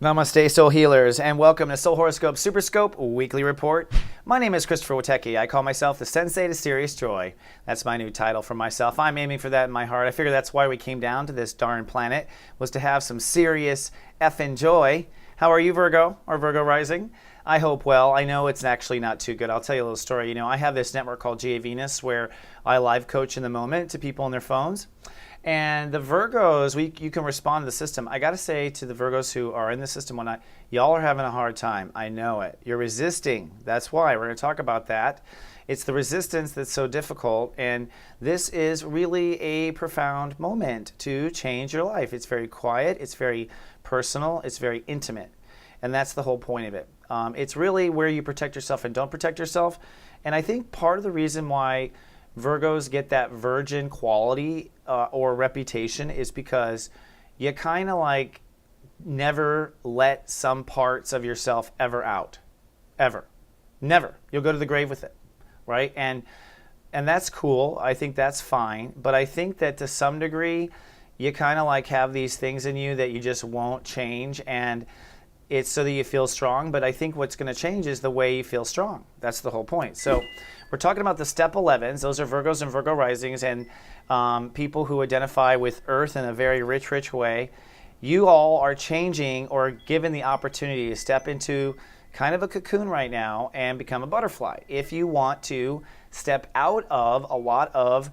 Namaste, Soul Healers, and welcome to Soul Horoscope Super Scope Weekly Report. My name is Christopher Witecki. I call myself the Sensei to Serious Joy. That's my new title for myself. I'm aiming for that in my heart. I figure that's why we came down to this darn planet, was to have some serious effing joy. How are you, Virgo, or Virgo Rising? I hope well. I know it's actually not too good. I'll tell you a little story. You know, I have this network called GA Venus where I live coach in the moment to people on their phones. And the Virgos, you can respond to the system. I got to say to the Virgos who are in the system one night, y'all are having a hard time. I know it. You're resisting. That's why. We're going to talk about that. It's the resistance that's so difficult. And this is really a profound moment to change your life. It's very quiet. It's very personal. It's very intimate. And that's the whole point of it. It's really where you protect yourself and don't protect yourself. And I think part of the reason why Virgos get that virgin quality or reputation is because you kind of like never let some parts of yourself ever out. Ever. Never. You'll go to the grave with it, right? And that's cool. I think that's fine. But I think that to some degree, you kind of like have these things in you that you just won't change, and it's so that you feel strong. But I think what's going to change is the way you feel strong. That's the whole point. So we're talking about the Step 11s. Those are Virgos and Virgo Risings, and people who identify with Earth in a very rich way. You all are changing or given the opportunity to step into kind of a cocoon right now and become a butterfly. If you want to step out of a lot of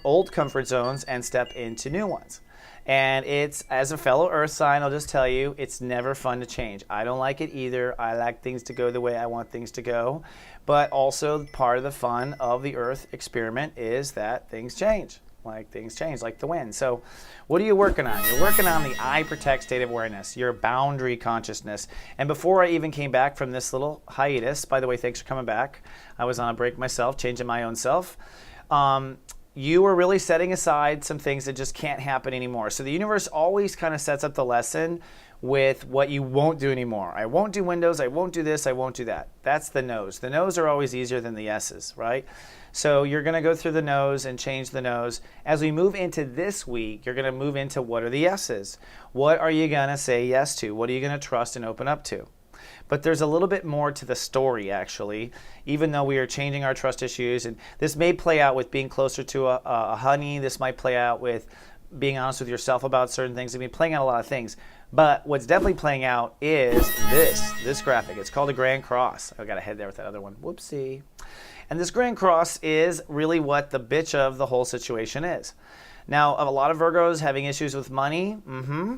old comfort zones and step into new ones. And it's, as a fellow Earth sign, I'll just tell you, it's never fun to change. I don't like it either. I like things to go the way I want things to go. But also part of the fun of the Earth experiment is that things change. Like the wind. So what are you working on? You're working on the I protect state of awareness, your boundary consciousness. And before I even came back from this little hiatus, by the way, thanks for coming back. I was on a break myself, changing my own self. You were really setting aside some things that just can't happen anymore. So the universe always kind of sets up the lesson with what you won't do anymore. I won't do windows, I won't do this, I won't do that. That's the no's. The no's are always easier than the yeses, right? So you're going to go through the no's and change the no's. As we move into this week, you're going to move into what are the yeses? What are you going to say yes to? What are you going to trust and open up to? But there's a little bit more to the story, actually, even though we are changing our trust issues. And this may play out with being closer to a honey. This might play out with being honest with yourself about certain things. I mean, playing out a lot of things. But what's definitely playing out is this graphic. It's called a Grand Cross. I got a head there with that other one. Whoopsie. And this Grand Cross is really what the bitch of the whole situation is. Now, of a lot of Virgos having issues with money,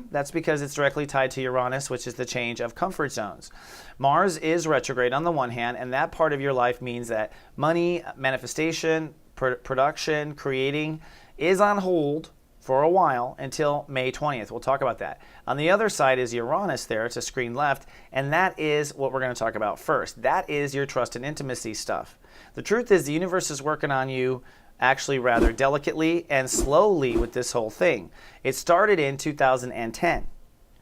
that's because it's directly tied to Uranus, which is the change of comfort zones. Mars is retrograde on the one hand, and that part of your life means that money, manifestation, production, creating is on hold for a while until May 20th. We'll talk about that. On the other side is Uranus there to screen left, and that is what we're going to talk about first. That is your trust and intimacy stuff. The truth is the universe is working on you actually rather delicately and slowly with this whole thing. It started in 2010.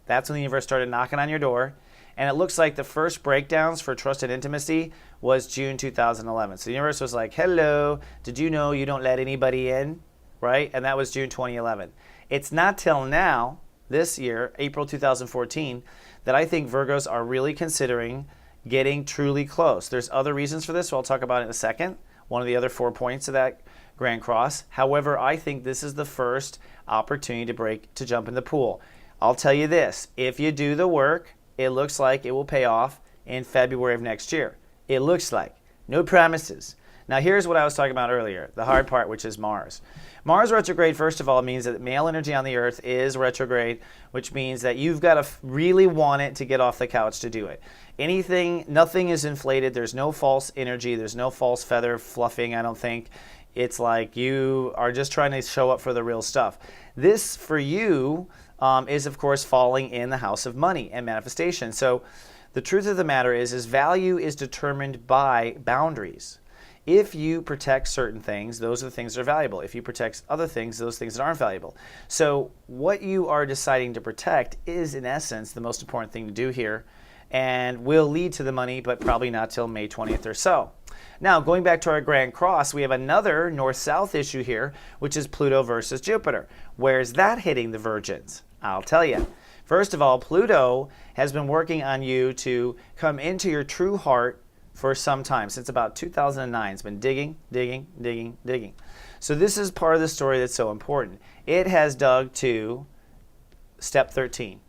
That's when the universe started knocking on your door, and it looks like the first breakdowns for trust and intimacy was June 2011. So the universe was like, hello, did you know you don't let anybody in? Right? And that was June 2011. It's not till now, this year, April 2014, that I think Virgos are really considering getting truly close. There's other reasons for this, so I'll talk about it in a second. One of the other 4 points of that Grand Cross. However, I think this is the first opportunity to jump in the pool. I'll tell you this, if you do the work, it looks like it will pay off in February of next year. It looks like. No promises. Now here's what I was talking about earlier, the hard part, which is Mars. Mars retrograde, first of all, means that male energy on the Earth is retrograde, which means that you've got to really want it to get off the couch to do it. Nothing is inflated. There's no false energy. There's no false feather fluffing, I don't think. It's like you are just trying to show up for the real stuff. This, for you, is, of course, falling in the house of money and manifestation. So the truth of the matter is value is determined by boundaries. If you protect certain things, those are the things that are valuable. If you protect other things, those things that aren't valuable. So what you are deciding to protect is, in essence, the most important thing to do here, and will lead to the money, but probably not till May 20th or so. Now, going back to our Grand Cross, we have another north-south issue here, which is Pluto versus Jupiter. Where's that hitting the Virgins? I'll tell you. First of all, Pluto has been working on you to come into your true heart for some time, since about 2009. It's been digging, digging, digging, digging. So this is part of the story that's so important. It has dug to step 13.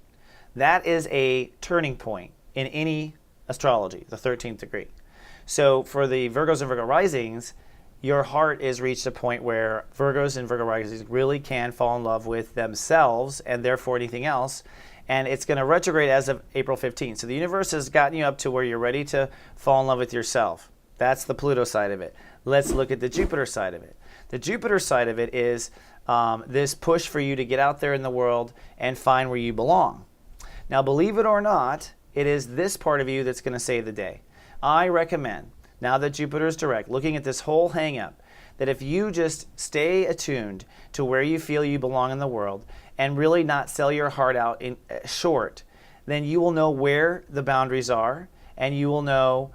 That is a turning point in any astrology, the 13th degree. So for the Virgos and Virgo Risings, your heart is reached a point where Virgos and Virgo Risings really can fall in love with themselves and therefore anything else. And it's going to retrograde as of April 15th. So the universe has gotten you up to where you're ready to fall in love with yourself. That's the Pluto side of it. Let's look at the Jupiter side of it. The Jupiter side of it is this push for you to get out there in the world and find where you belong. Now, believe it or not, it is this part of you that's going to save the day. I recommend, now that Jupiter is direct, looking at this whole hang-up, that if you just stay attuned to where you feel you belong in the world and really not sell your heart out short, then you will know where the boundaries are, and you will know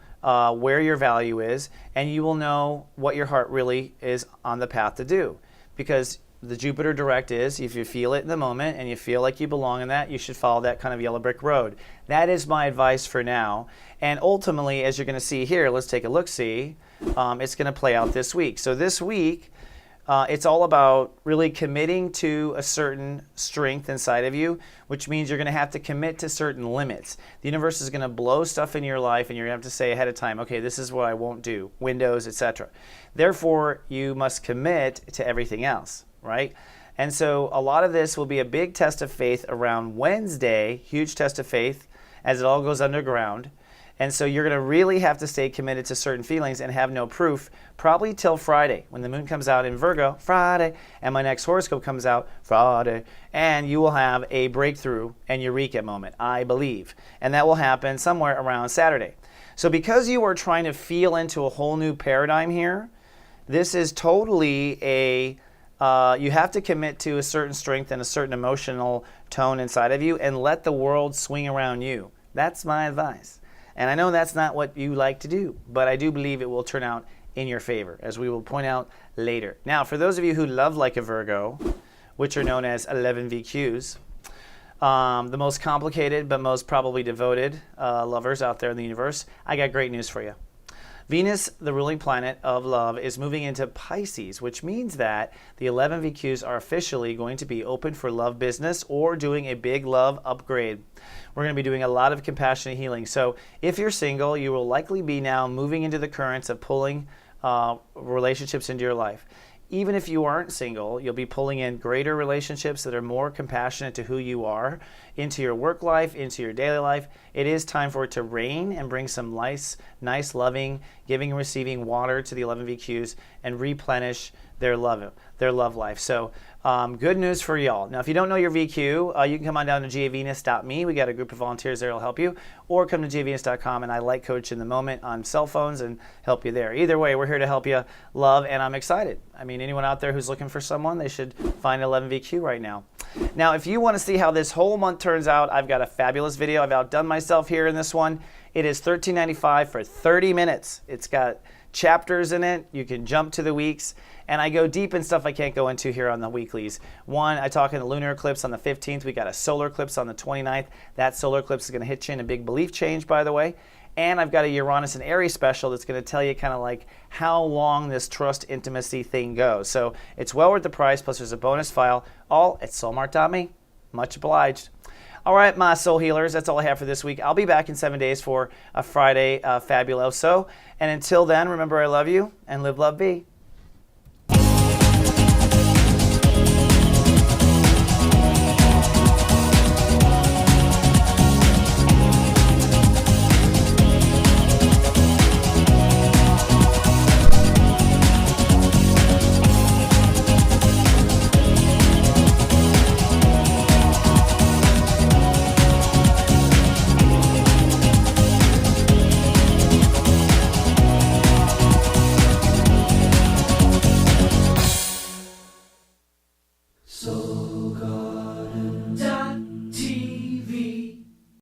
where your value is, and you will know what your heart really is on the path to do. Because the Jupiter direct is, if you feel it in the moment and you feel like you belong in that, you should follow that kind of yellow brick road. That is my advice for now. And ultimately, as you're going to see here, let's take a look-see, it's going to play out this week. So this week, it's all about really committing to a certain strength inside of you, which means you're going to have to commit to certain limits. The universe is going to blow stuff in your life, and you're going to have to say ahead of time, okay, this is what I won't do, windows, etc. Therefore, you must commit to everything else, right? And so a lot of this will be a big test of faith around Wednesday, huge test of faith, as it all goes underground. And so you're going to really have to stay committed to certain feelings and have no proof, probably till Friday, when the moon comes out in Virgo, Friday, and my next horoscope comes out Friday, and you will have a breakthrough and eureka moment, I believe. And that will happen somewhere around Saturday. So because you are trying to feel into a whole new paradigm here, this is totally you have to commit to a certain strength and a certain emotional tone inside of you and let the world swing around you. That's my advice. And I know that's not what you like to do, but I do believe it will turn out in your favor, as we will point out later. Now, for those of you who love like a Virgo, which are known as 11 VQs, the most complicated but most probably devoted lovers out there in the universe, I got great news for you. Venus, the ruling planet of love, is moving into Pisces, which means that the 11 VQs are officially going to be open for love business or doing a big love upgrade. We're going to be doing a lot of compassionate healing. So if you're single, you will likely be now moving into the currents of pulling relationships into your life. Even if you aren't single, you'll be pulling in greater relationships that are more compassionate to who you are into your work life, into your daily life. It is time for it to rain and bring some nice, loving, giving and receiving water to the 11 VQs and replenish their love life. So good news for y'all. Now, if you don't know your VQ, you can come on down to gavenus.me. We got a group of volunteers there that'll help you. Or come to gavenus.com, and I like coach in the moment on cell phones and help you there. Either way, we're here to help you love, and I'm excited. I mean, anyone out there who's looking for someone, they should find 11 VQ right now. Now, if you want to see how this whole month turns out, I've got a fabulous video. I've outdone myself here in this one. It is $13.95 for 30 minutes. It's got chapters in it. You can jump to the weeks. And I go deep in stuff I can't go into here on the weeklies. One, I talk in the lunar eclipse on the 15th. We got a solar eclipse on the 29th. That solar eclipse is going to hit you in a big belief change, by the way. And I've got a Uranus and Aries special that's going to tell you kind of like how long this trust intimacy thing goes. So it's well worth the price, plus there's a bonus file, all at soulmart.me. Much obliged. All right, my soul healers, that's all I have for this week. I'll be back in 7 days for a Friday Fabuloso. And until then, remember I love you and live, love, be.